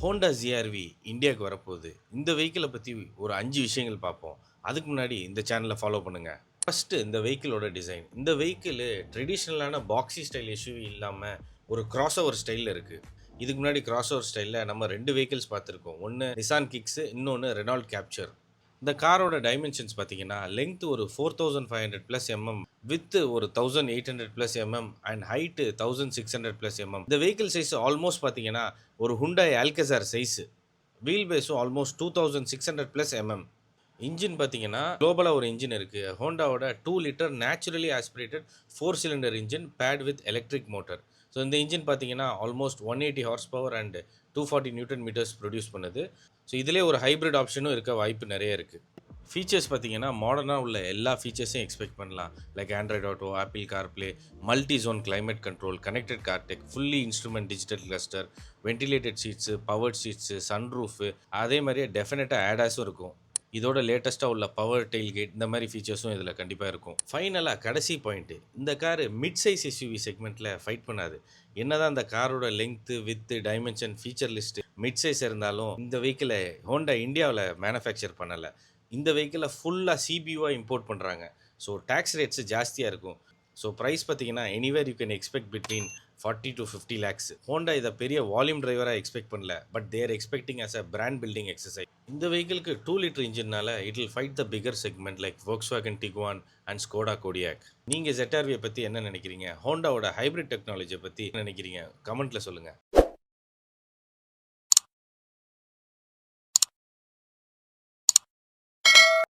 Honda ஜிஆர்வி இந்தியாவுக்கு வரப்போகுது. இந்த வெஹிக்கிளை பற்றி ஒரு 5 விஷயங்கள் பார்ப்போம். அதுக்கு முன்னாடி இந்த சேனலை ஃபாலோ பண்ணுங்கள். ஃபஸ்ட்டு இந்த வெஹிக்கிளோட டிசைன். இந்த வெஹிக்கிள் ட்ரெடிஷ்னலான பாக்ஸி ஸ்டைல் எஸ்யூவி இல்லாமல் ஒரு கிராஸ் ஓவர் ஸ்டைலில் இருக்குது. இதுக்கு முன்னாடி கிராஸ் ஓவர் ஸ்டைலில் நம்ம 2 வெஹிக்கிள்ஸ் பார்த்துருக்கோம். ஒன்று நிசான் கிக்ஸு, இன்னொன்று ரெனால்ட் கேப்சர். இந்த காரோட டைமென்ஷன்ஸ் பார்த்தீங்கன்னா லென்த் ஒரு 4500+ mm, வித் ஒரு 1800+ mm அண்ட் ஹைட்டு 1600+ mm. இந்த வெஹிக்கிள் சைஸ் ஆல்மோஸ்ட் பார்த்தீங்கன்னா ஒரு ஹுண்டாய் ஆல்கசார் சைஸு. வீல் பேஸும் ஆல்மோஸ்ட் 2600+ mm. இன்ஜின் பார்த்தீங்கன்னா குளோபலாக ஒரு இன்ஜின் இருக்குது. ஹோண்டாவோட 2 litre naturally aspirated 4 cylinder engine paired with electric motor. So இந்த இன்ஜின் பார்த்தீங்கன்னா almost 180 horse power and 240 newton metres produce பண்ணுது. ஸோ இதிலே ஒரு ஹைப்ரிட் ஆப்ஷனும் இருக்க வாய்ப்பு நிறைய இருக்குது. ஃபீச்சர்ஸ் பார்த்தீங்கன்னா மாடர்னாக உள்ள எல்லா ஃபீச்சர்ஸையும் எக்ஸ்பெக்ட் பண்ணலாம். Like Android Auto, Apple CarPlay, multi zone climate control, connected car tech, fully instrument digital cluster, ventilated seats, powered seats, sunroof, அதே மாதிரியே டெஃபினட்டாக ஆடாஸும் இருக்கும். இதோட லேட்டஸ்ட்டாக உள்ள பவர் டெயில்கேட், இந்த மாதிரி ஃபீச்சர்ஸும் இதில் கண்டிப்பாக இருக்கும். ஃபைனலாக கடைசி பாயிண்ட்டு, இந்த காரு மிட் சைஸ் எஸ்யூவி செக்மெண்ட்டில் ஃபைட் பண்ணாது. என்னதான் இந்த காரோட length, width, dimension, feature list mid size இருந்தாலும் இந்த வெஹிக்கிளை ஹோண்டா இந்தியாவில் மேனுஃபேக்சர் பண்ணலை. இந்த வெஹிக்கிளை ஃபுல்லாக சிபியூவாக இம்போர்ட் பண்ணுறாங்க. ஸோ டேக்ஸ் ரேட்ஸு ஜாஸ்தியாக இருக்கும். ஸோ ப்ரைஸ் பார்த்தீங்கன்னா anywhere you can expect between 40 to 50 lakhs. Honda இதை பெரிய வால்யூம் டிரைவராக எக்ஸ்பெக்ட் பண்ணல, but they're expecting as a brand building exercise. இந்த வெஹிக்கிளுக்கு 2 லிட்டர் இன்ஜின்னால it will fight the bigger segment like Volkswagen Tiguan and Skoda Kodiaq. நீங்கள் ZR-V பற்றி என்ன நினைக்கிறீங்க? ஹோண்டாவோட ஹைப்ரிட் டெக்னாலஜியை பற்றி என்ன நினைக்கிறீங்க? கமெண்ட்டில் சொல்லுங்கள்.